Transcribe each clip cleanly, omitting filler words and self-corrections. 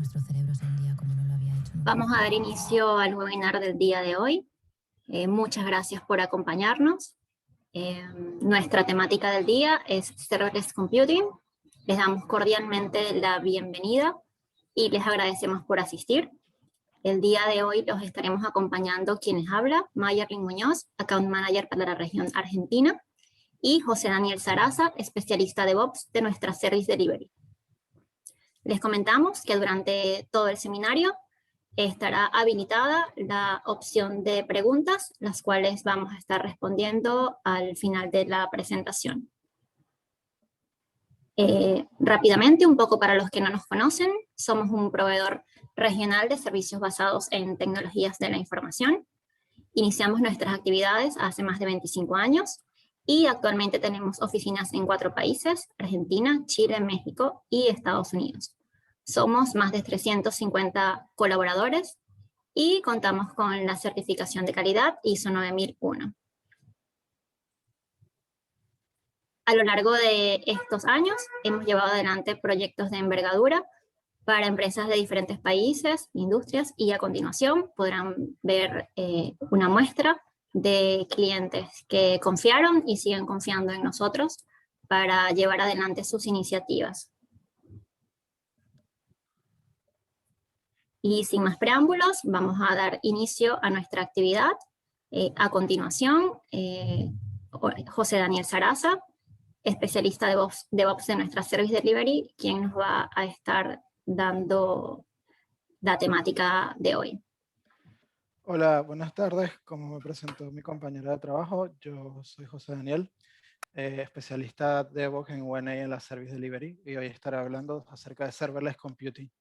Nuestro cerebro se hundía como no lo había hecho nunca. Vamos a dar inicio al webinar del día de hoy. Muchas gracias por acompañarnos. Nuestra temática del día es Serverless Computing. Les damos cordialmente la bienvenida y les agradecemos por asistir. El día de hoy los estaremos acompañando quienes habla, Mayerlin Muñoz, Account Manager para la región Argentina, y José Daniel Saraza, especialista de DevOps de nuestra Service Delivery. Les comentamos que durante todo el seminario estará habilitada la opción de preguntas, las cuales vamos a estar respondiendo al final de la presentación. Rápidamente, un poco para los que no nos conocen, somos un proveedor regional de servicios basados en tecnologías de la información. Iniciamos nuestras actividades hace más de 25 años y actualmente tenemos oficinas en 4 países: Argentina, Chile, México y Estados Unidos. Somos más de 350 colaboradores y contamos con la certificación de calidad ISO 9001. A lo largo de estos años hemos llevado adelante proyectos de envergadura para empresas de diferentes países, industrias, y a continuación podrán ver una muestra de clientes que confiaron y siguen confiando en nosotros para llevar adelante sus iniciativas. Y sin más preámbulos, vamos a dar inicio a nuestra actividad. A continuación, José Daniel Saraza, especialista de DevOps de nuestra Service Delivery, quien nos va a estar dando la temática de hoy. Hola, buenas tardes. Como me presentó mi compañera de trabajo, yo soy José Daniel, especialista de DevOps en UNA en la Service Delivery, y hoy estaré hablando acerca de Serverless Computing.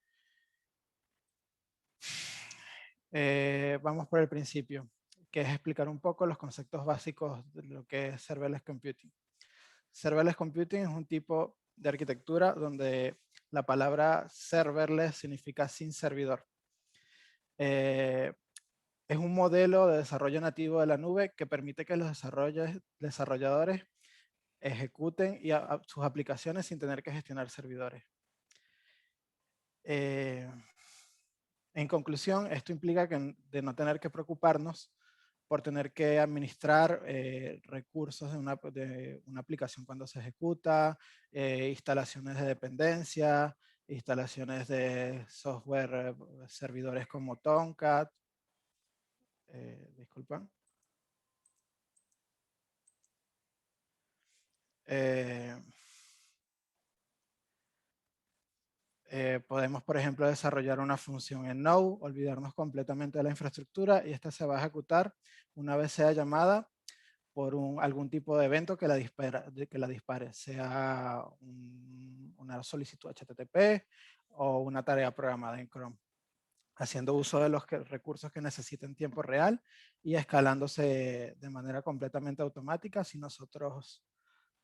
Vamos por el principio, que es explicar un poco los conceptos básicos de lo que es Serverless Computing. Serverless Computing es un tipo de arquitectura donde la palabra serverless significa sin servidor. Es un modelo de desarrollo nativo de la nube que permite que los desarrolladores ejecuten sus aplicaciones sin tener que gestionar servidores. En conclusión, esto implica de no tener que preocuparnos por tener que administrar recursos de una aplicación cuando se ejecuta, instalaciones de dependencia, instalaciones de software, servidores como Tomcat. Disculpa. Podemos, por ejemplo, desarrollar una función en Node, olvidarnos completamente de la infraestructura, y esta se va a ejecutar una vez sea llamada por algún tipo de evento que la dispare, sea una solicitud HTTP o una tarea programada en Chrome, haciendo uso de los recursos que necesita en tiempo real y escalándose de manera completamente automática sin nosotros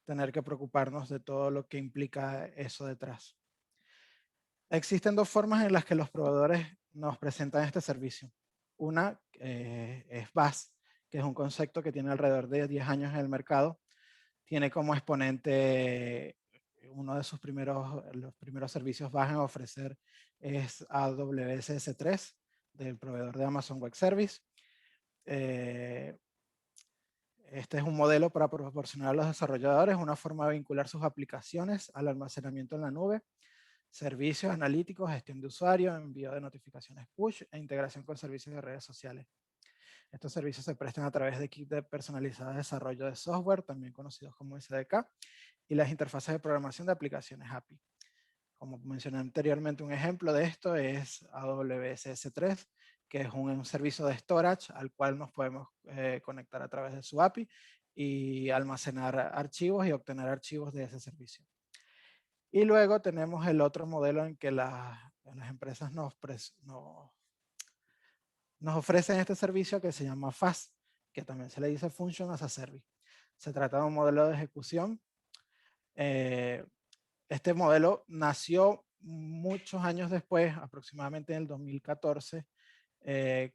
tener que preocuparnos de todo lo que implica eso detrás. Existen 2 formas en las que los proveedores nos presentan este servicio. Una es BaaS, que es un concepto que tiene alrededor de 10 años en el mercado. Tiene como exponente, uno de los primeros servicios BaaS en ofrecer es AWS S3, del proveedor de Amazon Web Service. Este es un modelo para proporcionar a los desarrolladores una forma de vincular sus aplicaciones al almacenamiento en la nube, servicios analíticos, gestión de usuarios, envío de notificaciones push e integración con servicios de redes sociales. Estos servicios se prestan a través de kits personalizados de desarrollo de software, también conocidos como SDK, y las interfaces de programación de aplicaciones API. Como mencioné anteriormente, un ejemplo de esto es AWS S3, que es un servicio de storage al cual nos podemos conectar a través de su API y almacenar archivos y obtener archivos de ese servicio. Y luego tenemos el otro modelo en que las empresas nos ofrecen este servicio que se llama FaaS, que también se le dice Function as a Service. Se trata de un modelo de ejecución. Este modelo nació muchos años después, aproximadamente en el 2014,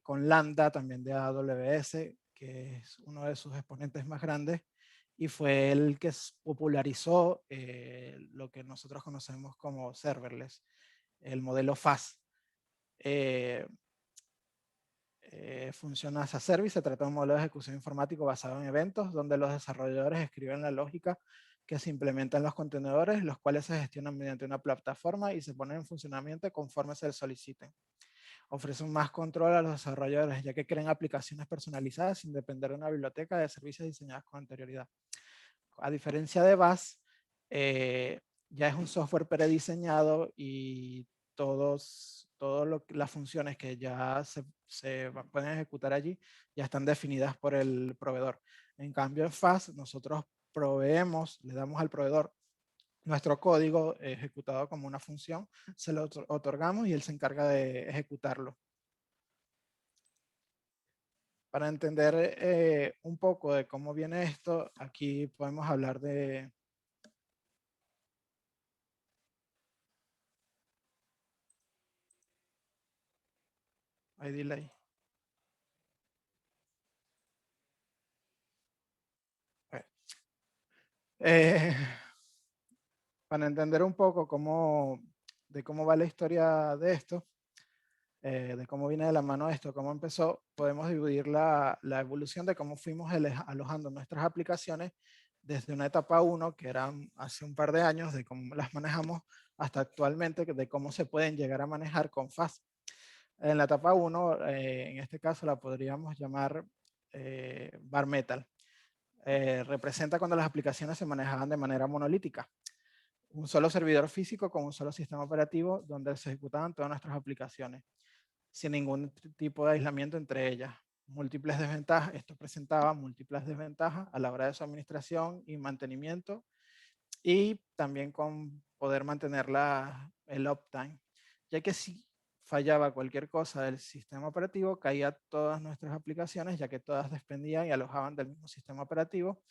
con Lambda, también de AWS, que es uno de sus exponentes más grandes, y fue el que popularizó lo que nosotros conocemos como serverless, el modelo FaaS, funciona as a service. Se trata de un modelo de ejecución informático basado en eventos, donde los desarrolladores escriben la lógica que se implementa en los contenedores, los cuales se gestionan mediante una plataforma y se ponen en funcionamiento conforme se les soliciten. Ofrece más control a los desarrolladores, ya que crean aplicaciones personalizadas sin depender de una biblioteca de servicios diseñados con anterioridad. A diferencia de Bash, ya es un software prediseñado y todas las funciones que ya se pueden ejecutar allí ya están definidas por el proveedor. En cambio, en Fast, nosotros proveemos, le damos al proveedor nuestro código ejecutado como una función, se lo otorgamos y él se encarga de ejecutarlo. Para entender un poco de cómo viene esto, aquí podemos hablar de... Hay delay. Para entender un poco de cómo va la historia de esto, de cómo viene de la mano esto, cómo empezó, podemos dividir la evolución de cómo fuimos alojando nuestras aplicaciones desde una etapa 1, que eran hace un par de años, de cómo las manejamos, hasta actualmente, de cómo se pueden llegar a manejar con Fast. En la etapa 1, en este caso la podríamos llamar Bare Metal. Representa cuando las aplicaciones se manejaban de manera monolítica. Un solo servidor físico con un solo sistema operativo donde se ejecutaban todas nuestras aplicaciones, sin ningún tipo de aislamiento entre ellas. Múltiples desventajas, esto presentaba múltiples desventajas a la hora de su administración y mantenimiento, y también con poder mantener el uptime, ya que si fallaba cualquier cosa del sistema operativo, caía todas nuestras aplicaciones, ya que todas dependían y alojaban del mismo sistema operativo,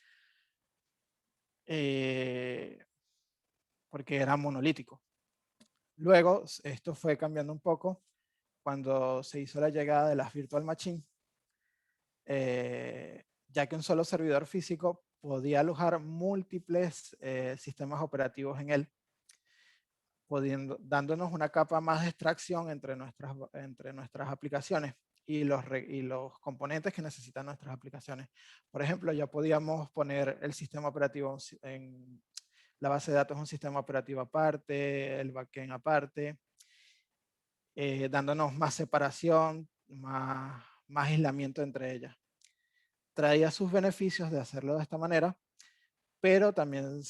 porque era monolítico. Luego, esto fue cambiando un poco cuando se hizo la llegada de las Virtual Machine, ya que un solo servidor físico podía alojar múltiples sistemas operativos en él, dándonos una capa más de extracción entre nuestras aplicaciones y los componentes que necesitan nuestras aplicaciones. Por ejemplo, ya podíamos poner el sistema operativo en la base de datos, un sistema operativo aparte, el backend aparte, dándonos más separación, más aislamiento entre ellas. Traía sus beneficios de hacerlo de esta manera, pero también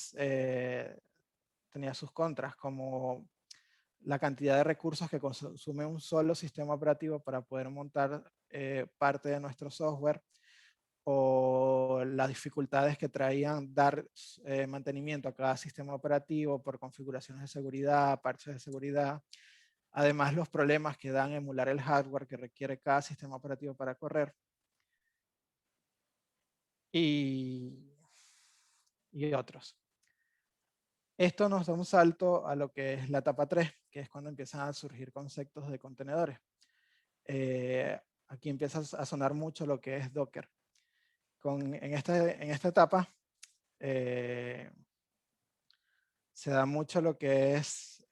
tenía sus contras, como la cantidad de recursos que consume un solo sistema operativo para poder montar parte de nuestro software, o las dificultades que traían dar mantenimiento a cada sistema operativo por configuraciones de seguridad, parches de seguridad. Además, los problemas que dan emular el hardware que requiere cada sistema operativo para correr. Y otros. Esto nos da un salto a lo que es la etapa 3, que es cuando empiezan a surgir conceptos de contenedores. Aquí empieza a sonar mucho lo que es Docker. En esta etapa se da mucho lo que es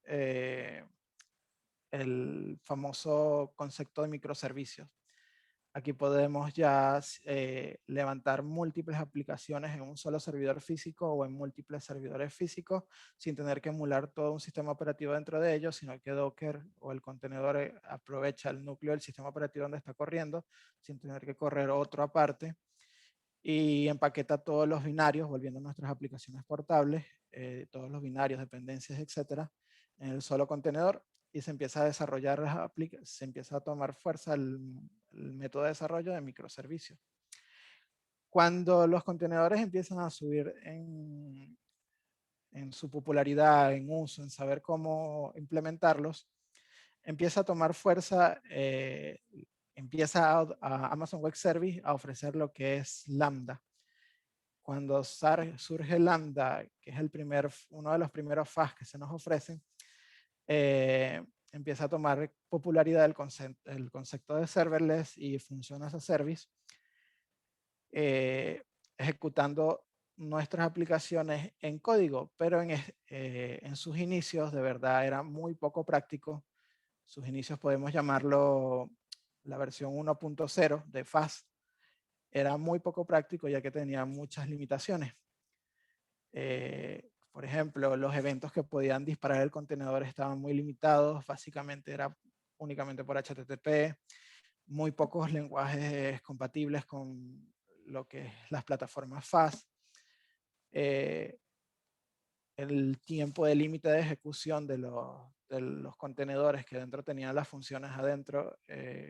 el famoso concepto de microservicios. Aquí podemos ya levantar múltiples aplicaciones en un solo servidor físico o en múltiples servidores físicos sin tener que emular todo un sistema operativo dentro de ellos, sino que Docker o el contenedor aprovecha el núcleo del sistema operativo donde está corriendo sin tener que correr otro aparte, y empaqueta todos los binarios, volviendo a nuestras aplicaciones portables, todos los binarios, dependencias, etcétera, en el solo contenedor, y se empieza a desarrollar, se empieza a tomar fuerza el método de desarrollo de microservicios. Cuando los contenedores empiezan a subir en su popularidad, en uso, en saber cómo implementarlos, empieza a tomar fuerza, empieza a Amazon Web Service a ofrecer lo que es Lambda. Cuando surge Lambda, que es uno de los primeros FAS que se nos ofrecen, empieza a tomar popularidad el concepto de serverless y funciona as a service, ejecutando nuestras aplicaciones en código, pero en sus inicios de verdad era muy poco práctico, sus inicios podemos llamarlo la versión 1.0 de FAS, era muy poco práctico ya que tenía muchas limitaciones. Por ejemplo, los eventos que podían disparar el contenedor estaban muy limitados, básicamente era únicamente por HTTP, muy pocos lenguajes compatibles con lo que es las plataformas FAS. El tiempo de límite de ejecución de los contenedores que dentro tenían las funciones adentro,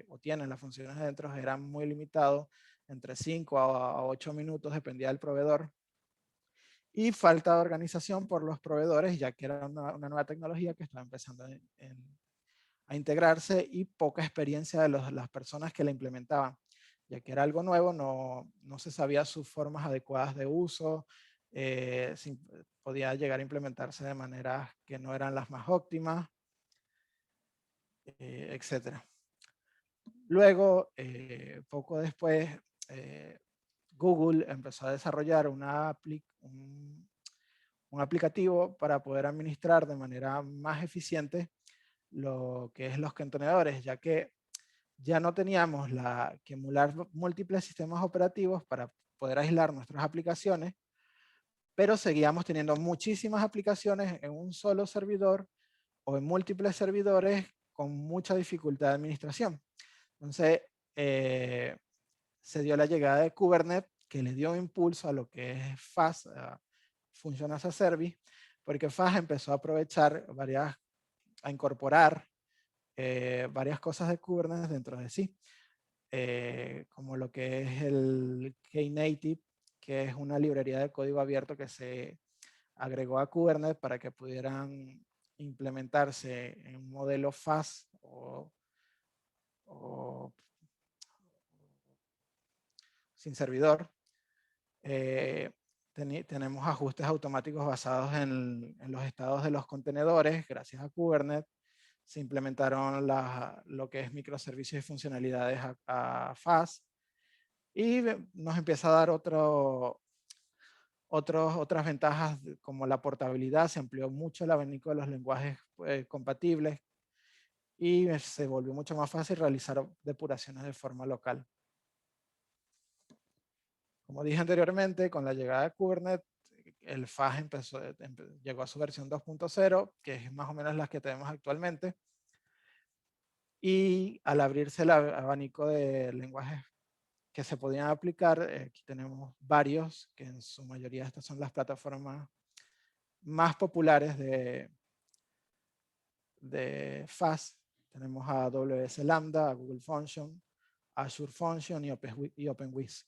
o tienen las funciones adentro, eran muy limitados, entre 5 a 8 minutos, dependía del proveedor. Y falta de organización por los proveedores, ya que era una nueva tecnología que estaba empezando a integrarse, y poca experiencia de las personas que la implementaban, ya que era algo nuevo, no se sabía sus formas adecuadas de uso, podía llegar a implementarse de maneras que no eran las más óptimas, etc. Luego, poco después, Google empezó a desarrollar un aplicativo para poder administrar de manera más eficiente lo que es los contenedores, ya que ya no teníamos que emular múltiples sistemas operativos para poder aislar nuestras aplicaciones, pero seguíamos teniendo muchísimas aplicaciones en un solo servidor o en múltiples servidores con mucha dificultad de administración. Entonces, se dio la llegada de Kubernetes, que le dio impulso a lo que es FAS, Function as a Service, porque FAS empezó a aprovechar a incorporar varias cosas de Kubernetes dentro de sí, como lo que es el Knative, que es una librería de código abierto que se agregó a Kubernetes para que pudieran implementarse en un modelo FAS o sin servidor. Tenemos ajustes automáticos basados en los estados de los contenedores gracias a Kubernetes. Se implementaron lo que es microservicios y funcionalidades a FAS, y nos empieza a dar otras ventajas como la portabilidad. Se amplió mucho el abanico de los lenguajes compatibles, y se volvió mucho más fácil realizar depuraciones de forma local. Como dije anteriormente, con la llegada de Kubernetes, el FAS llegó a su versión 2.0, que es más o menos la que tenemos actualmente. Y al abrirse el abanico de lenguajes que se podían aplicar, aquí tenemos varios, que en su mayoría estas son las plataformas más populares de FAS. Tenemos a AWS Lambda, a Google Function, Azure Function y OpenWhisk.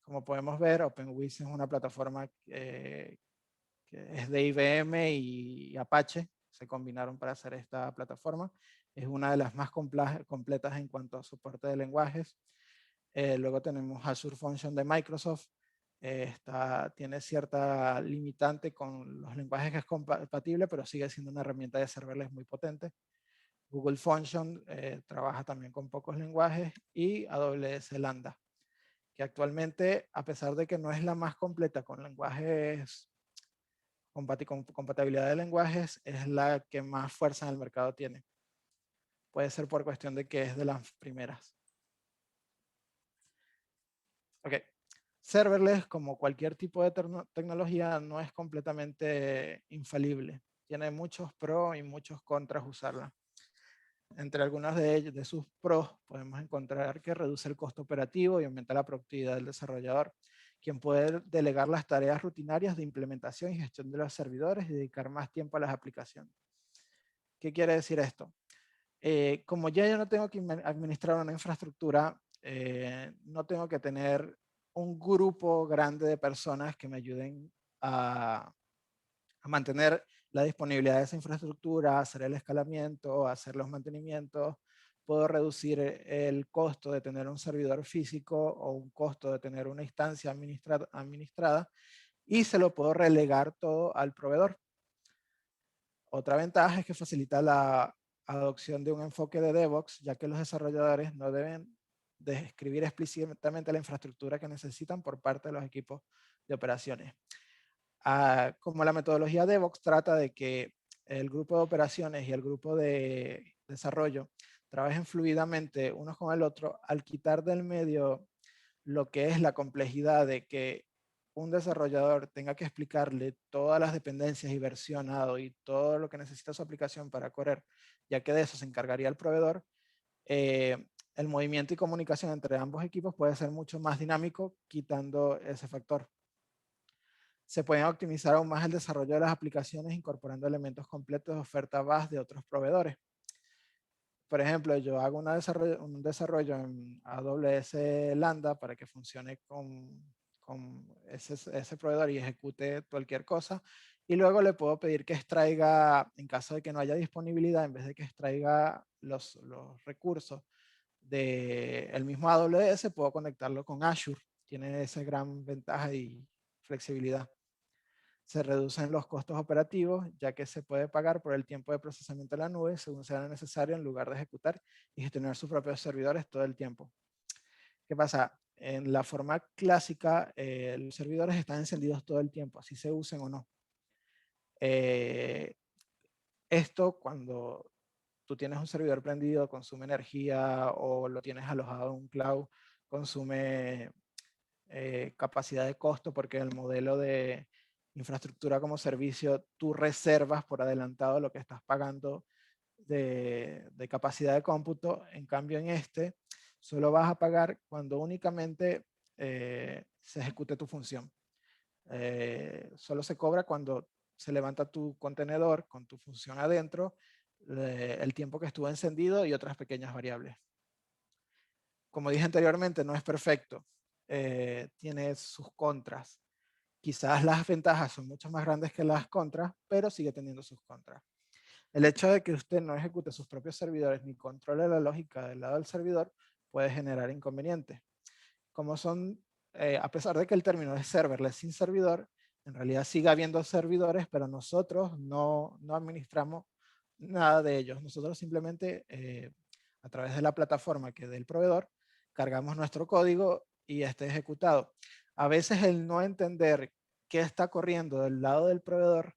Como podemos ver, OpenWhisk es una plataforma que es de IBM y Apache. Se combinaron para hacer esta plataforma. Es una de las más completas en cuanto a soporte de lenguajes. Luego tenemos Azure Function de Microsoft. Tiene cierta limitante con los lenguajes que es compatible, pero sigue siendo una herramienta de serverless muy potente. Google Function trabaja también con pocos lenguajes, y AWS Lambda, que actualmente, a pesar de que no es la más completa con lenguajes, compatibilidad de lenguajes, es la que más fuerza en el mercado tiene. Puede ser por cuestión de que es de las primeras. Ok. Serverless, como cualquier tipo de tecnología, no es completamente infalible. Tiene muchos pros y muchos contras usarla. Entre algunos de sus pros podemos encontrar que reduce el costo operativo y aumenta la productividad del desarrollador, quien puede delegar las tareas rutinarias de implementación y gestión de los servidores y dedicar más tiempo a las aplicaciones. ¿Qué quiere decir esto? Como ya yo no tengo que administrar una infraestructura, no tengo que tener un grupo grande de personas que me ayuden a mantener la disponibilidad de esa infraestructura, hacer el escalamiento, hacer los mantenimientos. Puedo reducir el costo de tener un servidor físico o un costo de tener una instancia administrada, y se lo puedo relegar todo al proveedor. Otra ventaja es que facilita la adopción de un enfoque de DevOps, ya que los desarrolladores no deben describir explícitamente la infraestructura que necesitan por parte de los equipos de operaciones. Como la metodología DevOps trata de que el grupo de operaciones y el grupo de desarrollo trabajen fluidamente unos con el otro, al quitar del medio lo que es la complejidad de que un desarrollador tenga que explicarle todas las dependencias y versionado y todo lo que necesita su aplicación para correr, ya que de eso se encargaría el proveedor, el movimiento y comunicación entre ambos equipos puede ser mucho más dinámico quitando ese factor. Se pueden optimizar aún más el desarrollo de las aplicaciones incorporando elementos completos de oferta VAS de otros proveedores. Por ejemplo, yo hago un desarrollo en AWS Lambda para que funcione con ese proveedor y ejecute cualquier cosa. Y luego le puedo pedir que extraiga, en caso de que no haya disponibilidad, en vez de que extraiga los recursos del mismo AWS, puedo conectarlo con Azure. Tiene esa gran ventaja y flexibilidad. Se reducen los costos operativos, ya que se puede pagar por el tiempo de procesamiento de la nube según sea necesario en lugar de ejecutar y gestionar sus propios servidores todo el tiempo. ¿Qué pasa? En la forma clásica, los servidores están encendidos todo el tiempo, así se usen o no. Esto cuando tú tienes un servidor prendido, consume energía o lo tienes alojado en un cloud, consume capacidad de costo porque el modelo de infraestructura como servicio, tú reservas por adelantado lo que estás pagando de capacidad de cómputo. En cambio, en este, solo vas a pagar cuando únicamente se ejecute tu función. Solo se cobra cuando se levanta tu contenedor con tu función adentro, el tiempo que estuvo encendido y otras pequeñas variables. Como dije anteriormente, no es perfecto. Tiene sus contras. Quizás las ventajas son mucho más grandes que las contras, pero sigue teniendo sus contras. El hecho de que usted no ejecute sus propios servidores ni controle la lógica del lado del servidor puede generar inconvenientes. Como son, a pesar de que el término es serverless sin servidor, en realidad sigue habiendo servidores, pero nosotros no administramos nada de ellos. Nosotros simplemente, a través de la plataforma que del proveedor, cargamos nuestro código y esté ejecutado. A veces el no entender qué está corriendo del lado del proveedor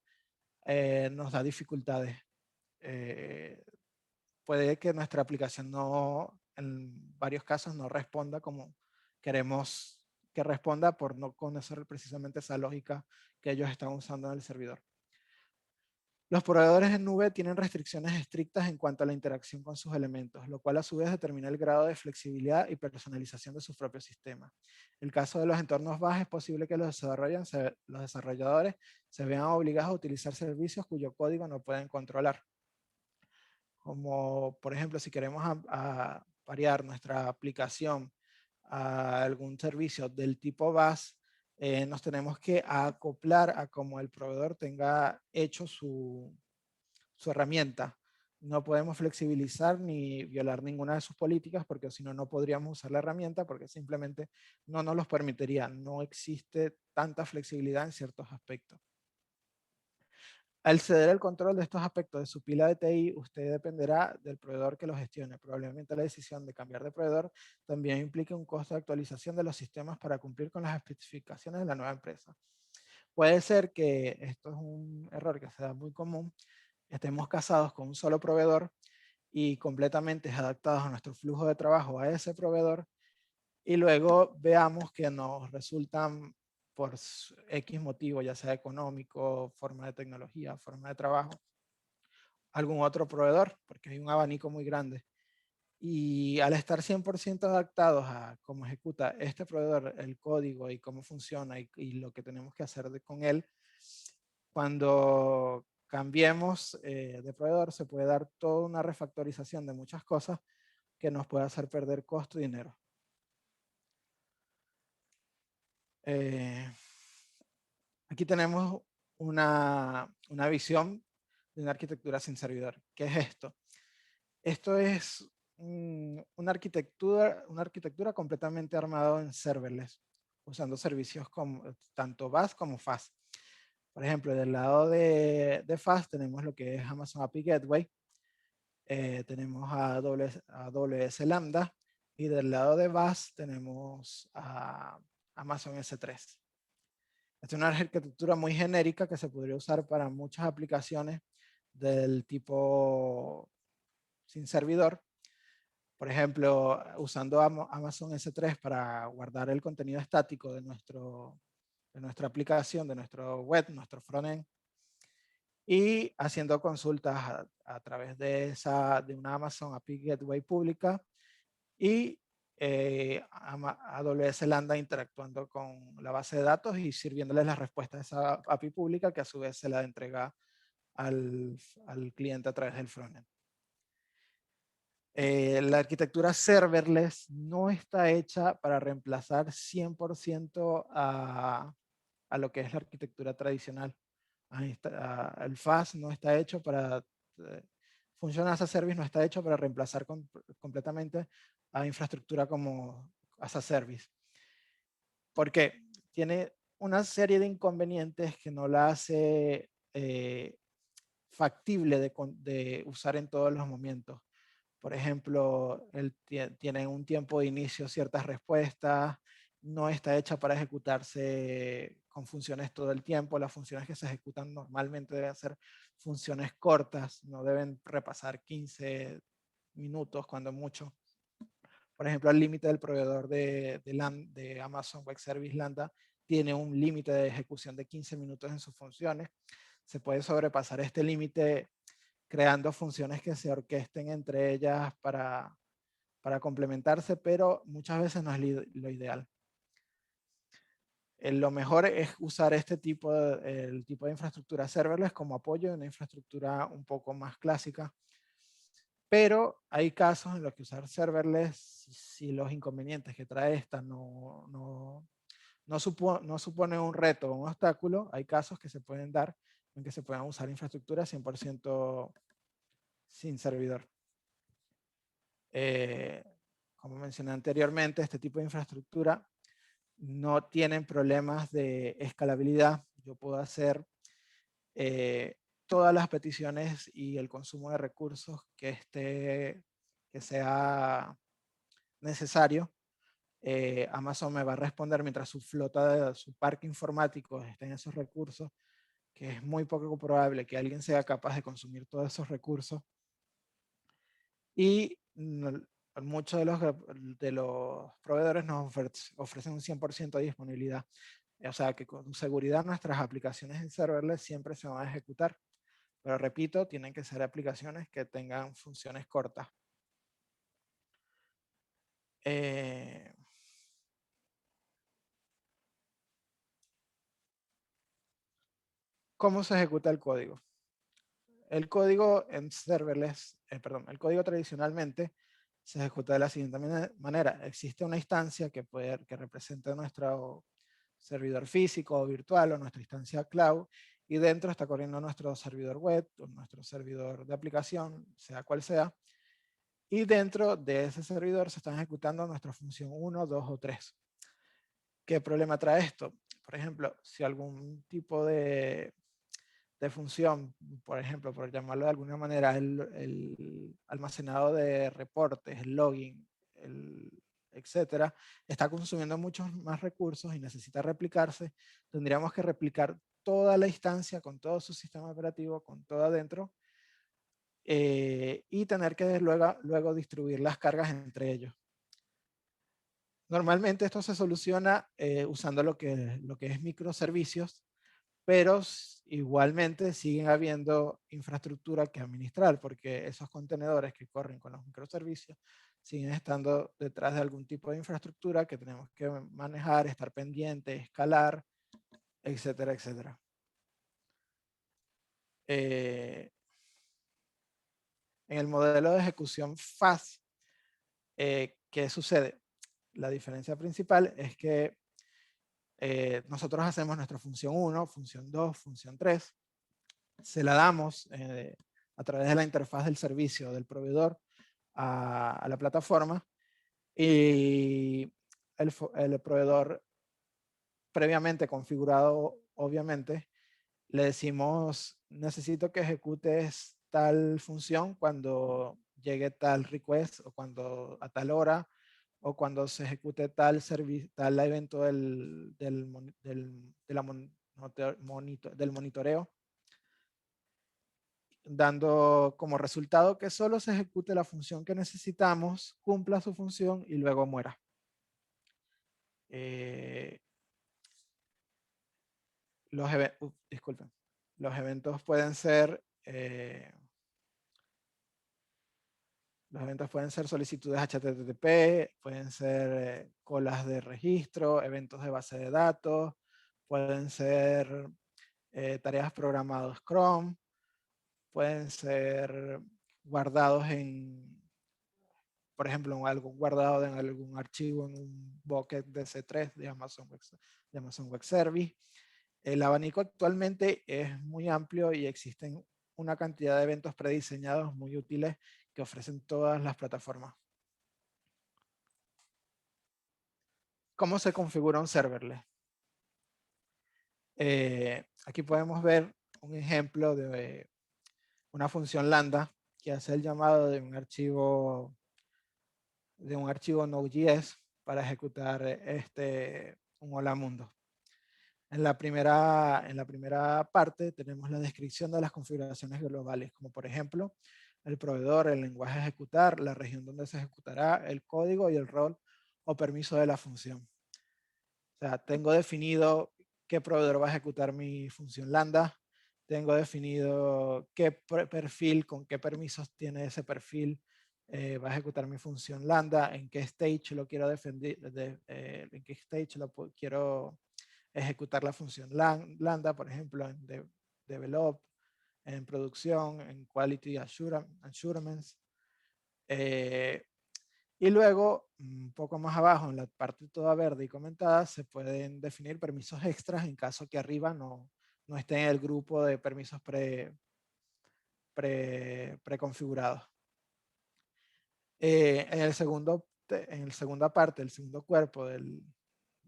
nos da dificultades. Puede que nuestra aplicación no, en varios casos, no responda como queremos que responda por no conocer precisamente esa lógica que ellos están usando en el servidor. Los proveedores en nube tienen restricciones estrictas en cuanto a la interacción con sus elementos, lo cual a su vez determina el grado de flexibilidad y personalización de sus propios sistemas. En el caso de los entornos bajos, es posible que los desarrolladores se vean obligados a utilizar servicios cuyo código no pueden controlar. Como por ejemplo, si queremos variar nuestra aplicación a algún servicio del tipo VAS, nos tenemos que acoplar a como el proveedor tenga hecho su herramienta. No podemos flexibilizar ni violar ninguna de sus políticas porque si no, no podríamos usar la herramienta porque simplemente no nos los permitiría. No existe tanta flexibilidad en ciertos aspectos. Al ceder el control de estos aspectos de su pila de TI, usted dependerá del proveedor que lo gestione. Probablemente la decisión de cambiar de proveedor también implique un costo de actualización de los sistemas para cumplir con las especificaciones de la nueva empresa. Puede ser que esto es un error que se da muy común. Estemos casados con un solo proveedor y completamente adaptados a nuestro flujo de trabajo a ese proveedor y luego veamos que nos resultan por X motivo, ya sea económico, forma de tecnología, forma de trabajo, algún otro proveedor, porque hay un abanico muy grande. Y al estar 100% adaptados a cómo ejecuta este proveedor, el código y cómo funciona y lo que tenemos que hacer con él, cuando cambiemos de proveedor se puede dar toda una refactorización de muchas cosas que nos puede hacer perder costo y dinero. Aquí tenemos una visión de una arquitectura sin servidor. ¿Qué es esto? Esto es una arquitectura completamente armada en serverless, usando servicios como tanto VAS como FAS. Por ejemplo, del lado de FAS tenemos lo que es Amazon API Gateway, tenemos a AWS Lambda, y del lado de VAS tenemos a Amazon S3. Es una arquitectura muy genérica que se podría usar para muchas aplicaciones del tipo sin servidor. Por ejemplo, usando Amazon S3 para guardar el contenido estático de nuestra aplicación, de nuestro web, nuestro frontend, y haciendo consultas a través de una Amazon API Gateway pública y AWS Lambda interactuando con la base de datos y sirviéndoles las respuestas de esa API pública que a su vez se la entrega al cliente a través del frontend. La arquitectura serverless no está hecha para reemplazar 100% a lo que es la arquitectura tradicional. El FAS no está hecho para, Function as a Service no está hecho para reemplazar completamente a infraestructura como as a Service. Porque tiene una serie de inconvenientes que no la hace factible de usar en todos los momentos. Por ejemplo, tiene un tiempo de inicio ciertas respuestas, no está hecha para ejecutarse con funciones todo el tiempo. Las funciones que se ejecutan normalmente deben ser funciones cortas, no deben repasar 15 minutos cuando mucho. Por ejemplo, el límite del proveedor de Amazon Web Service Lambda tiene un límite de ejecución de 15 minutos en sus funciones. Se puede sobrepasar este límite creando funciones que se orquesten entre ellas para complementarse, pero muchas veces no es lo ideal. Lo mejor es usar el tipo de infraestructura serverless como apoyo de una infraestructura un poco más clásica. Pero hay casos en los que usar serverless, si los inconvenientes que trae esta no supone un reto o un obstáculo, hay casos que se pueden dar en que se puedan usar infraestructura 100% sin servidor. Como mencioné anteriormente, este tipo de infraestructura no tienen problemas de escalabilidad. Yo puedo hacer todas las peticiones y el consumo de recursos que sea necesario. Amazon me va a responder mientras su flota, su parque informático esté en esos recursos, que es muy poco probable que alguien sea capaz de consumir todos esos recursos. Y muchos de los proveedores nos ofrecen un 100% de disponibilidad. O sea que con seguridad nuestras aplicaciones en serverless siempre se van a ejecutar. Pero repito, tienen que ser aplicaciones que tengan funciones cortas. ¿Cómo se ejecuta el código? El código en serverless, el código tradicionalmente se ejecuta de la siguiente manera. Existe una instancia que representa nuestro servidor físico o virtual o nuestra instancia cloud, y dentro está corriendo nuestro servidor web o nuestro servidor de aplicación, sea cual sea, y dentro de ese servidor se están ejecutando nuestra función 1, 2 o 3. ¿Qué problema trae esto? Por ejemplo, si algún tipo de función, por ejemplo, por llamarlo de alguna manera, el almacenado de reportes, el login, etcétera, está consumiendo muchos más recursos y necesita replicarse, tendríamos que replicar toda la instancia con todo su sistema operativo, con todo adentro, y tener que luego distribuir las cargas entre ellos. Normalmente esto se soluciona usando lo que es microservicios, pero igualmente siguen habiendo infraestructura que administrar, porque esos contenedores que corren con los microservicios siguen estando detrás de algún tipo de infraestructura que tenemos que manejar, estar pendiente, escalar, etcétera, etcétera. En el modelo de ejecución FAST, ¿qué sucede? La diferencia principal es que nosotros hacemos nuestra función 1, función 2, función 3, se la damos a través de la interfaz del servicio del proveedor a la plataforma, y el proveedor previamente configurado, obviamente, le decimos: necesito que ejecutes tal función cuando llegue tal request, o cuando a tal hora, o cuando se ejecute tal evento del monitoreo. dando como resultado que solo se ejecute la función que necesitamos, cumpla su función y luego muera. Disculpen. Los eventos pueden ser solicitudes HTTP, pueden ser colas de registro, eventos de base de datos, pueden ser tareas programadas Chrome, pueden ser guardados por ejemplo, guardado en algún archivo en un bucket de C3 de Amazon Web Service. El abanico actualmente es muy amplio y existen una cantidad de eventos prediseñados muy útiles que ofrecen todas las plataformas. ¿Cómo se configura un serverless? Aquí podemos ver un ejemplo de una función lambda que hace el llamado de un archivo Node.js para ejecutar un hola mundo. En la primera parte tenemos la descripción de las configuraciones globales, como por ejemplo el proveedor, el lenguaje a ejecutar, la región donde se ejecutará, el código y el rol o permiso de la función. O sea, tengo definido qué proveedor va a ejecutar mi función lambda, tengo definido qué perfil, con qué permisos tiene ese perfil, va a ejecutar mi función lambda, en qué stage lo quiero en qué stage quiero ejecutar la función lambda, por ejemplo, en develop, en producción, en quality assurance. Y luego, un poco más abajo, en la parte toda verde y comentada, se pueden definir permisos extras en caso que arriba no esté en el grupo de permisos preconfigurados. En el segunda parte, el segundo cuerpo de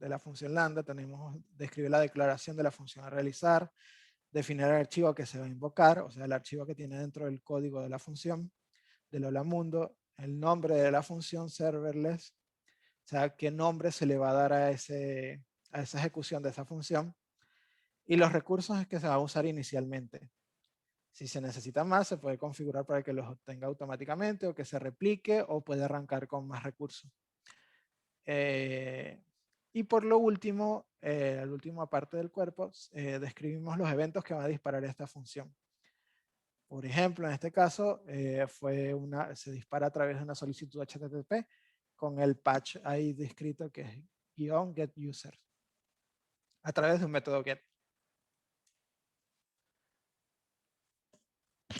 la función lambda, describe la declaración de la función a realizar, definir el archivo que se va a invocar, o sea, el archivo que tiene dentro del código de la función, del hola mundo, el nombre de la función serverless, o sea, qué nombre se le va a dar a esa ejecución de esa función, y los recursos que se va a usar inicialmente. Si se necesita más, se puede configurar para que los obtenga automáticamente o que se replique o puede arrancar con más recursos. Y por lo último, la última parte del cuerpo, describimos los eventos que va a disparar esta función. Por ejemplo, en este caso, se dispara a través de una solicitud HTTP con el patch ahí descrito que es -getUser a través de un método get.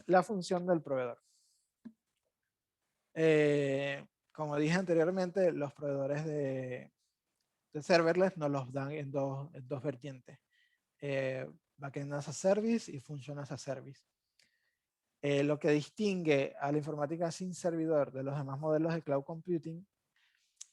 La función del proveedor. Como dije anteriormente, los proveedores de serverless nos los dan en dos vertientes. Backend as a Service y Function as a Service. Lo que distingue a la informática sin servidor de los demás modelos de cloud computing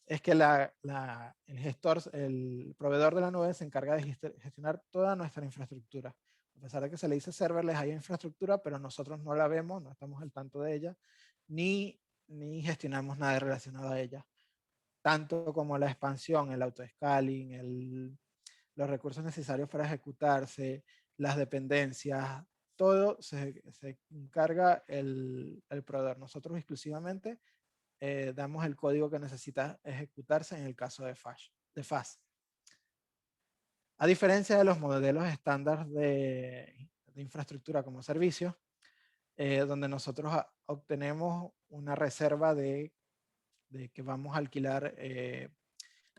es que el proveedor de la nube se encarga de gestionar toda nuestra infraestructura. A pesar de que se le dice serverless, hay infraestructura, pero nosotros no la vemos, no estamos al tanto de ella, ni gestionamos nada relacionado a ella. Tanto como la expansión, el auto-scaling, los recursos necesarios para ejecutarse, las dependencias, todo se encarga el proveedor. Nosotros exclusivamente damos el código que necesita ejecutarse en el caso de FAS. A diferencia de los modelos estándar de infraestructura como servicio, donde nosotros obtenemos una reserva de que vamos a alquilar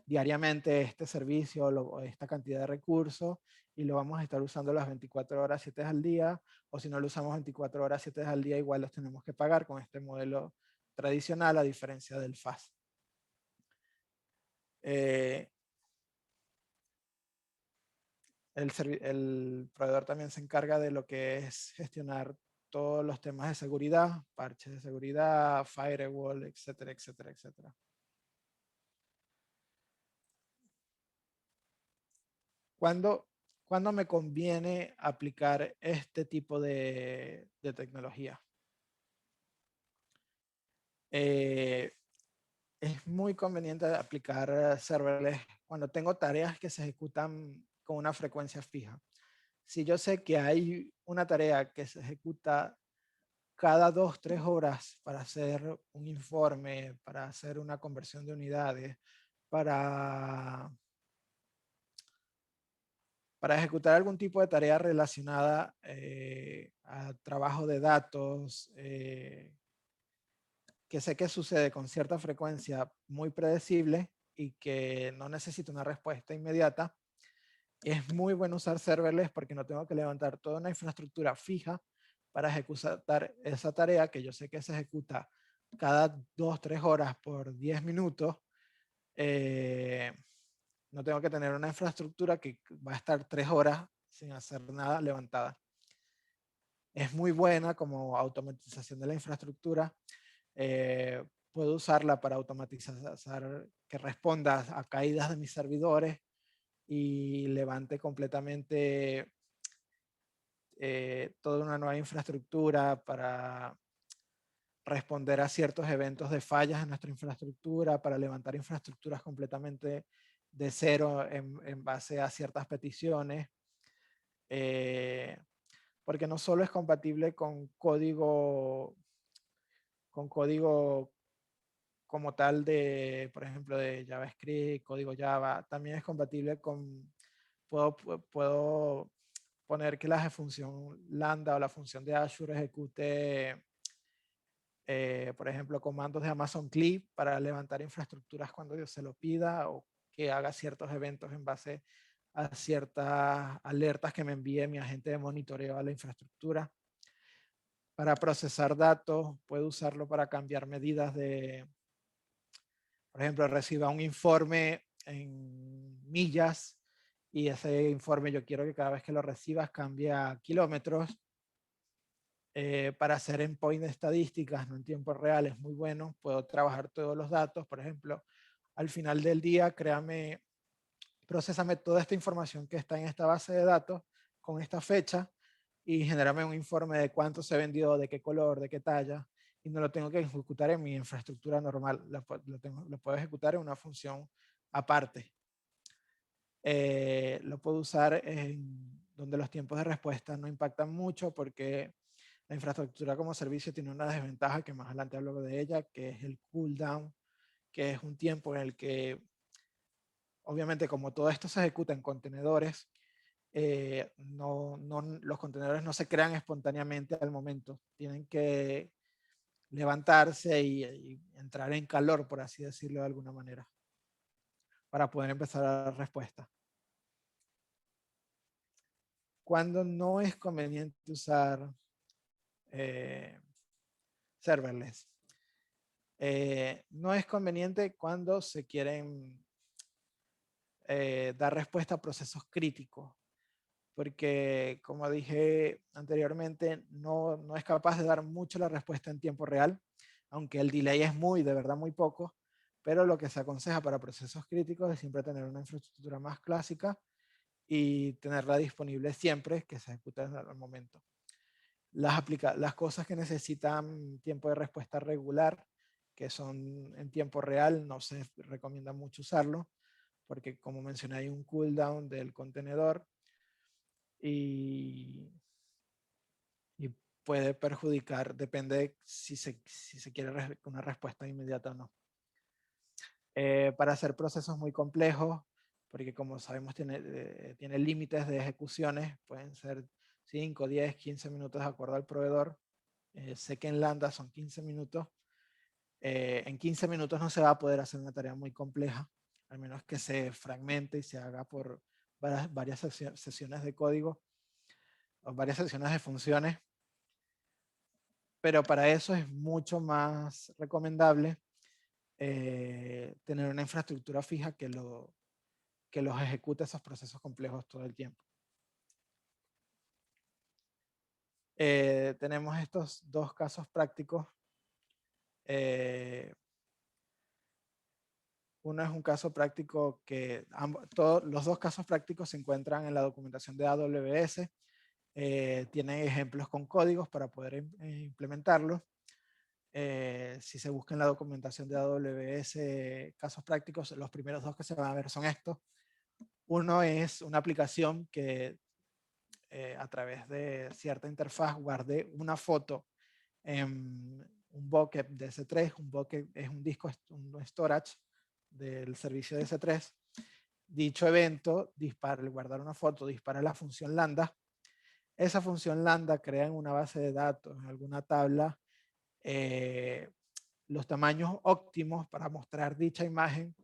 diariamente este servicio o esta cantidad de recursos y lo vamos a estar usando las 24 horas, 7 al día, o si no lo usamos 24 horas, 7 al día, igual los tenemos que pagar con este modelo tradicional a diferencia del FAS. El proveedor también se encarga de lo que es gestionar todos los temas de seguridad, parches de seguridad, firewall, etcétera, etcétera, etcétera. ¿Cuándo me conviene aplicar este tipo de tecnología? Es muy conveniente aplicar serverless cuando tengo tareas que se ejecutan con una frecuencia fija. Si yo sé que hay una tarea que se ejecuta cada 2, 3 horas para hacer un informe, para hacer una conversión de unidades, para ejecutar algún tipo de tarea relacionada a trabajo de datos, que sé que sucede con cierta frecuencia muy predecible y que no necesita una respuesta inmediata, es muy bueno usar serverless porque no tengo que levantar toda una infraestructura fija para ejecutar esa tarea que yo sé que se ejecuta cada 2, 3 horas por 10 minutos. No tengo que tener una infraestructura que va a estar 3 horas sin hacer nada levantada. Es muy buena como automatización de la infraestructura. Puedo usarla para automatizar que responda a caídas de mis servidores y levante completamente toda una nueva infraestructura para responder a ciertos eventos de fallas en nuestra infraestructura, para levantar infraestructuras completamente de cero en base a ciertas peticiones. Porque no solo es compatible con código como tal de, por ejemplo, de JavaScript, código Java, también es compatible con, puedo poner que la función Lambda o la función de Azure ejecute, por ejemplo, comandos de Amazon Clip para levantar infraestructuras cuando Dios se lo pida, o que haga ciertos eventos en base a ciertas alertas que me envíe mi agente de monitoreo a la infraestructura. Para procesar datos, puedo usarlo para cambiar medidas de, por ejemplo, reciba un informe en millas y ese informe yo quiero que cada vez que lo recibas cambie a kilómetros. Para hacer endpoint de estadísticas, no en tiempo real, es muy bueno. Puedo trabajar todos los datos. Por ejemplo, al final del día, procésame toda esta información que está en esta base de datos con esta fecha y genérame un informe de cuánto se vendió, de qué color, de qué talla, y no lo tengo que ejecutar en mi infraestructura normal, lo puedo ejecutar en una función aparte. Lo puedo usar en donde los tiempos de respuesta no impactan mucho porque la infraestructura como servicio tiene una desventaja que más adelante hablo de ella, que es el cooldown, que es un tiempo en el que, obviamente, como todo esto se ejecuta en contenedores, los contenedores no se crean espontáneamente al momento. Tienen que levantarse y entrar en calor, por así decirlo de alguna manera, para poder empezar a dar respuesta. Cuando no es conveniente usar serverless. No es conveniente cuando se quieren dar respuesta a procesos críticos, porque como dije anteriormente, no es capaz de dar mucho la respuesta en tiempo real, aunque el delay es de verdad muy poco, pero lo que se aconseja para procesos críticos es siempre tener una infraestructura más clásica y tenerla disponible siempre que se ejecute al momento. Las cosas que necesitan tiempo de respuesta regular, que son en tiempo real, no se recomienda mucho usarlo, porque como mencioné hay un cooldown del contenedor y puede perjudicar, depende de si se quiere una respuesta inmediata o no. Para hacer procesos muy complejos, porque como sabemos tiene límites de ejecuciones, pueden ser 5, 10, 15 minutos de acuerdo al proveedor. Sé que en Lambda son 15 minutos. En 15 minutos no se va a poder hacer una tarea muy compleja, al menos que se fragmente y se haga por varias sesiones de código o varias sesiones de funciones. Pero para eso es mucho más recomendable tener una infraestructura fija que los ejecute esos procesos complejos todo el tiempo. Tenemos estos dos casos prácticos. Uno es un caso práctico que los dos casos prácticos se encuentran en la documentación de AWS. Tienen ejemplos con códigos para poder implementarlos. Si se busca en la documentación de AWS casos prácticos, los primeros dos que se van a ver son estos. Uno es una aplicación que a través de cierta interfaz guardé una foto un bucket de S3, un bucket es un disco, un storage del servicio de S3. Dicho evento dispara, al guardar una foto, dispara la función lambda. Esa función lambda crea en una base de datos, en alguna tabla, los tamaños óptimos para mostrar dicha imagen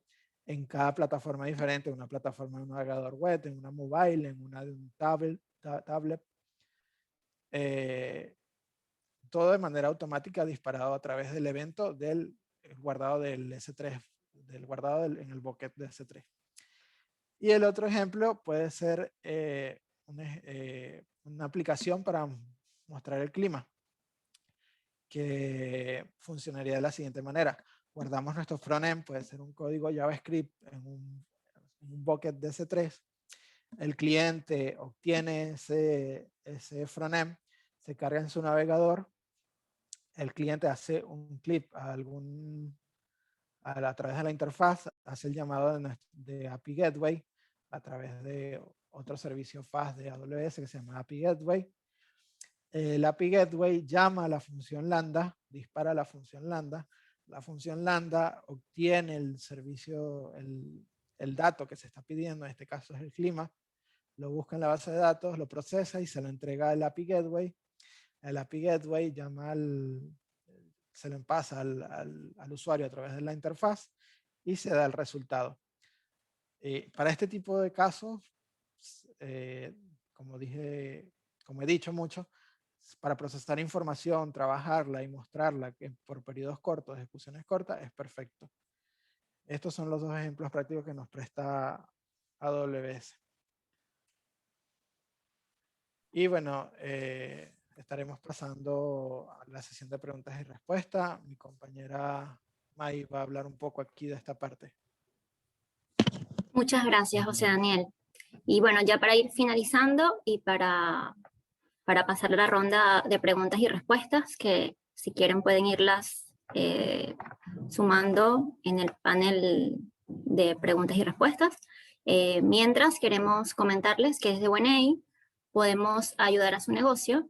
en cada plataforma diferente, en una plataforma de un navegador web, en una mobile, en una de un tablet, todo de manera automática disparado a través del evento del guardado del S3, del guardado en el bucket de S3. Y el otro ejemplo puede ser una aplicación para mostrar el clima, que funcionaría de la siguiente manera. Guardamos nuestro frontend, puede ser un código JavaScript en un bucket de S3. El cliente obtiene ese frontend, se carga en su navegador. El cliente hace un clip a través de la interfaz, hace el llamado de API Gateway a través de otro servicio FAS de AWS que se llama API Gateway. El API Gateway llama a la función lambda, dispara la función lambda. La función lambda obtiene el servicio, el dato que se está pidiendo, en este caso es el clima, lo busca en la base de datos, lo procesa y se lo entrega al API Gateway. El API Gateway se lo pasa al usuario a través de la interfaz y se da el resultado. Para este tipo de casos, como he dicho mucho, para procesar información, trabajarla y mostrarla por periodos cortos, ejecuciones cortas, es perfecto. Estos son los dos ejemplos prácticos que nos presta AWS. Y bueno, estaremos pasando a la sesión de preguntas y respuestas. Mi compañera May va a hablar un poco aquí de esta parte. Muchas gracias, José Daniel. Y bueno, ya para ir finalizando y para pasar a la ronda de preguntas y respuestas, que si quieren pueden irlas sumando en el panel de preguntas y respuestas. Mientras queremos comentarles que desde WNA podemos ayudar a su negocio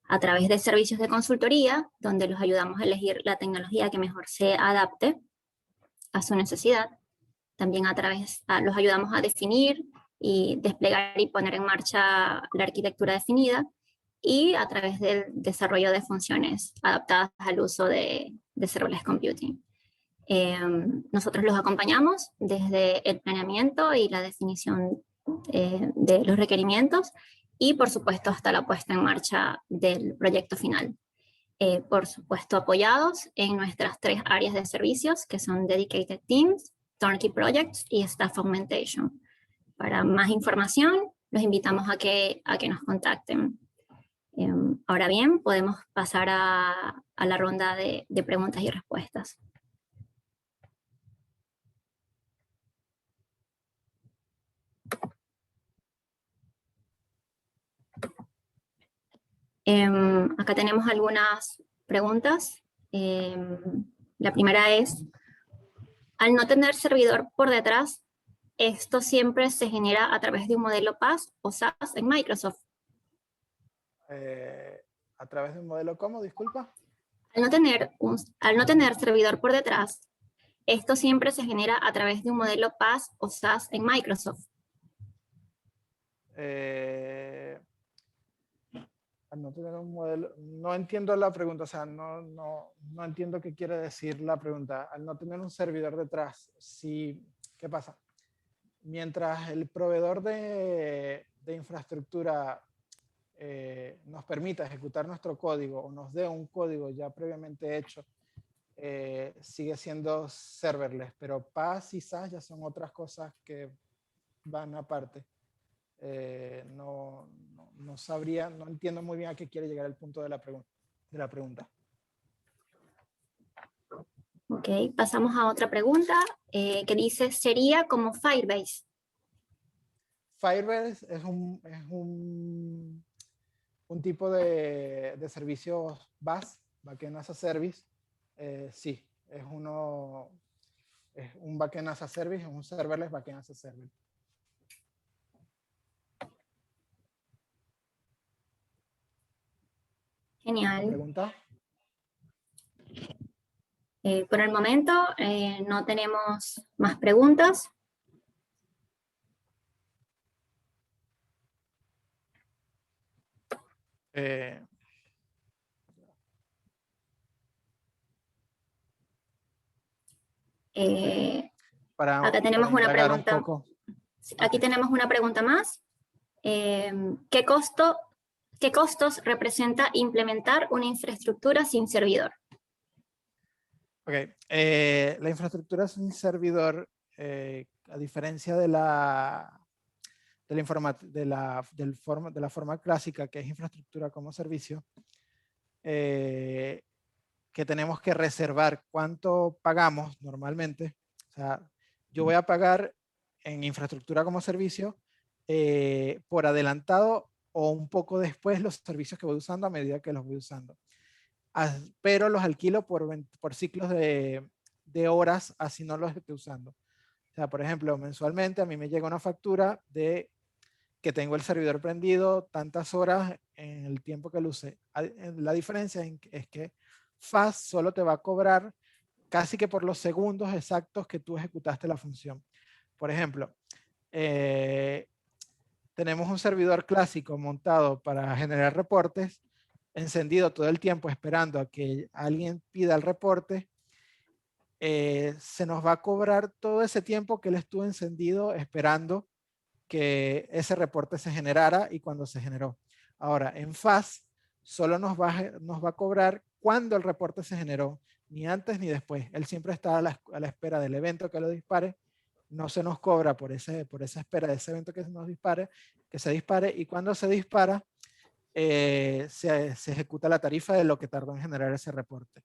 a través de servicios de consultoría, donde los ayudamos a elegir la tecnología que mejor se adapte a su necesidad. También los ayudamos a definir y desplegar y poner en marcha la arquitectura definida, y a través del desarrollo de funciones adaptadas al uso de serverless computing. Nosotros los acompañamos desde el planeamiento y la definición de los requerimientos, y por supuesto hasta la puesta en marcha del proyecto final. Por supuesto apoyados en nuestras 3 áreas de servicios, que son Dedicated Teams, Turnkey Projects y Staff Augmentation. Para más información, los invitamos a que nos contacten. Ahora bien, podemos pasar a la ronda de preguntas y respuestas. Acá tenemos algunas preguntas. La primera es, al no tener servidor por detrás, ¿esto siempre se genera a través de un modelo PaaS o SaaS en Microsoft? ¿A través de un modelo cómo? Disculpa. Al no tener servidor por detrás, ¿esto siempre se genera a través de un modelo PaaS o SaaS en Microsoft? Al no tener un modelo, no entiendo la pregunta, o sea, no entiendo qué quiere decir la pregunta. Al no tener un servidor detrás, sí, ¿qué pasa? Mientras el proveedor de infraestructura nos permita ejecutar nuestro código o nos dé un código ya previamente hecho, sigue siendo serverless, pero PaaS y SaaS ya son otras cosas que van aparte. No sabría, no entiendo muy bien a qué quiere llegar el punto de la pregunta. Ok, pasamos a otra pregunta que dice, ¿sería como Firebase? Firebase es un tipo de servicios BaaS, Backend as a Service. Sí, es un Backend as a Service, es un serverless Backend as a Service. Genial. ¿Pregunta? Por el momento no tenemos más preguntas. Acá tenemos una pregunta. Aquí tenemos una pregunta más. ¿Qué costos representa implementar una infraestructura sin servidor? Ok, la infraestructura sin servidor, a diferencia de la forma clásica, que es infraestructura como servicio, que tenemos que reservar cuánto pagamos normalmente. O sea, yo voy a pagar en infraestructura como servicio por adelantado o un poco después los servicios que voy usando a medida que los voy usando. Pero los alquilo por ciclos de horas, así no los esté usando. O sea, por ejemplo, mensualmente a mí me llega una factura de que tengo el servidor prendido tantas horas en el tiempo que lo use. La diferencia es que FAST solo te va a cobrar casi que por los segundos exactos que tú ejecutaste la función. Por ejemplo, tenemos un servidor clásico montado para generar reportes, encendido todo el tiempo esperando a que alguien pida el reporte. Se nos va a cobrar todo ese tiempo que él estuvo encendido esperando que ese reporte se generara y cuando se generó. Ahora, en FAST solo nos va a cobrar cuando el reporte se generó, ni antes ni después. Él siempre está a la espera del evento que lo dispare. No se nos cobra por esa espera de ese evento que se dispare, y cuando se dispara, se ejecuta la tarifa de lo que tardó en generar ese reporte.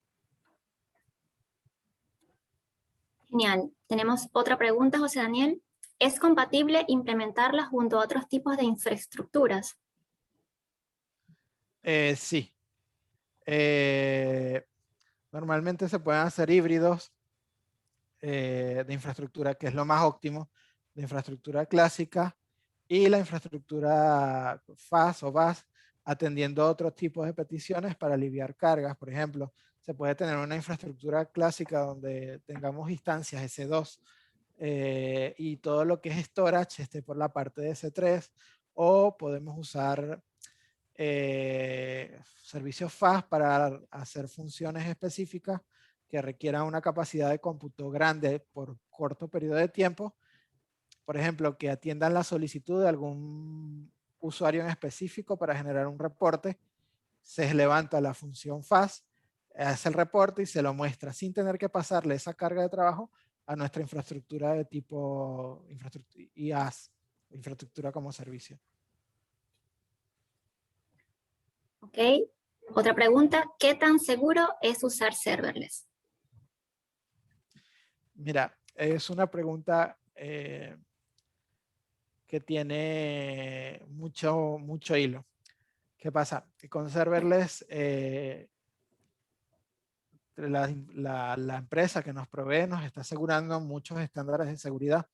Genial. Tenemos otra pregunta, José Daniel. ¿Es compatible implementarla junto a otros tipos de infraestructuras? Sí. Normalmente se pueden hacer híbridos de infraestructura, que es lo más óptimo, de infraestructura clásica y la infraestructura FAS o VAS, atendiendo a otros tipos de peticiones para aliviar cargas. Por ejemplo, se puede tener una infraestructura clásica donde tengamos instancias S2 y todo lo que es storage esté por la parte de S3, o podemos usar servicios FAS para hacer funciones específicas que requieran una capacidad de cómputo grande por corto periodo de tiempo. Por ejemplo, que atiendan la solicitud de algún usuario en específico para generar un reporte. Se levanta la función FAS, hace el reporte y se lo muestra sin tener que pasarle esa carga de trabajo a nuestra infraestructura de tipo IaaS, infraestructura como servicio. Ok. Otra pregunta. ¿Qué tan seguro es usar serverless? Mira, es una pregunta que tiene mucho hilo. ¿Qué pasa? Que con serverless, la empresa que nos provee nos está asegurando muchos estándares de seguridad.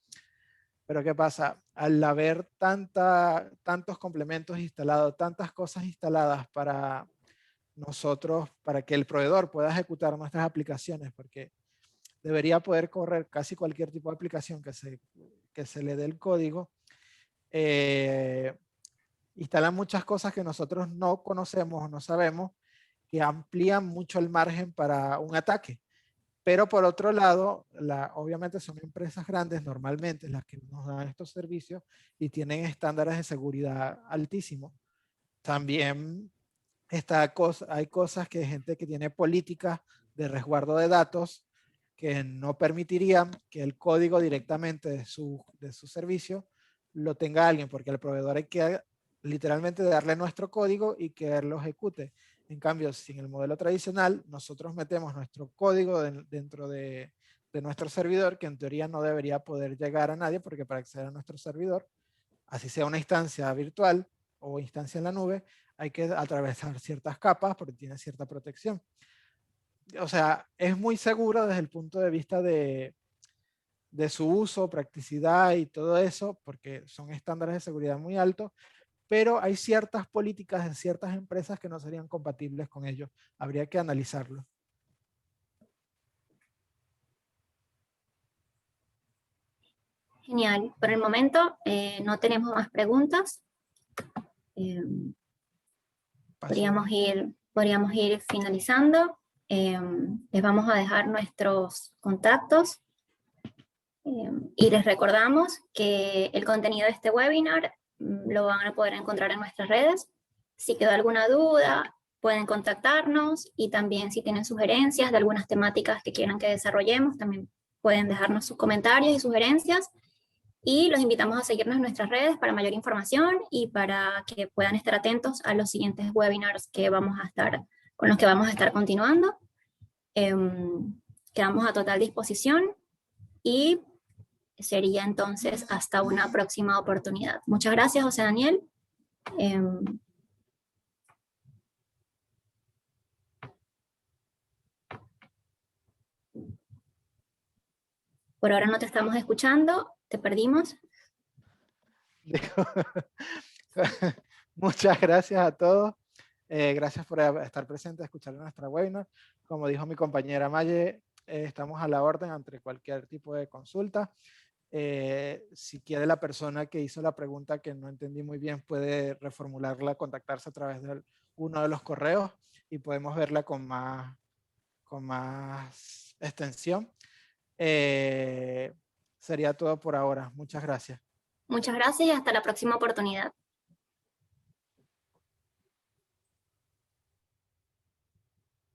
Pero ¿qué pasa? Al haber tantos complementos instalados, tantas cosas instaladas para nosotros, para que el proveedor pueda ejecutar nuestras aplicaciones, porque debería poder correr casi cualquier tipo de aplicación que se le dé el código, instalan muchas cosas que nosotros no conocemos o no sabemos, que amplían mucho el margen para un ataque. Pero por otro lado, obviamente son empresas grandes normalmente las que nos dan estos servicios y tienen estándares de seguridad altísimos. También hay cosas que hay gente que tiene políticas de resguardo de datos que no permitirían que el código directamente de su servicio lo tenga alguien, porque al proveedor hay que literalmente darle nuestro código y que él lo ejecute. En cambio, si en el modelo tradicional nosotros metemos nuestro código dentro de nuestro servidor, que en teoría no debería poder llegar a nadie, porque para acceder a nuestro servidor, así sea una instancia virtual o instancia en la nube, hay que atravesar ciertas capas porque tiene cierta protección. O sea, es muy seguro desde el punto de vista de su uso, practicidad y todo eso, porque son estándares de seguridad muy altos, pero hay ciertas políticas de ciertas empresas que no serían compatibles con ello. Habría que analizarlo. Genial. Por el momento no tenemos más preguntas. Podríamos ir finalizando. Les vamos a dejar nuestros contactos y les recordamos que el contenido de este webinar lo van a poder encontrar en nuestras redes. Si quedó alguna duda, pueden contactarnos, y también si tienen sugerencias de algunas temáticas que quieran que desarrollemos, también pueden dejarnos sus comentarios y sugerencias. Y los invitamos a seguirnos en nuestras redes para mayor información y para que puedan estar atentos a los siguientes webinars con los que vamos a estar continuando. Quedamos a total disposición y sería entonces hasta una próxima oportunidad. Muchas gracias, José Daniel. Por ahora no te estamos escuchando, te perdimos. Muchas gracias a todos. Gracias por estar presentes, escuchar nuestra webinar. Como dijo mi compañera Maye, estamos a la orden ante cualquier tipo de consulta. Si quiere la persona que hizo la pregunta que no entendí muy bien, puede reformularla, contactarse a través de uno de los correos y podemos verla con más extensión. Sería todo por ahora. Muchas gracias. Muchas gracias y hasta la próxima oportunidad.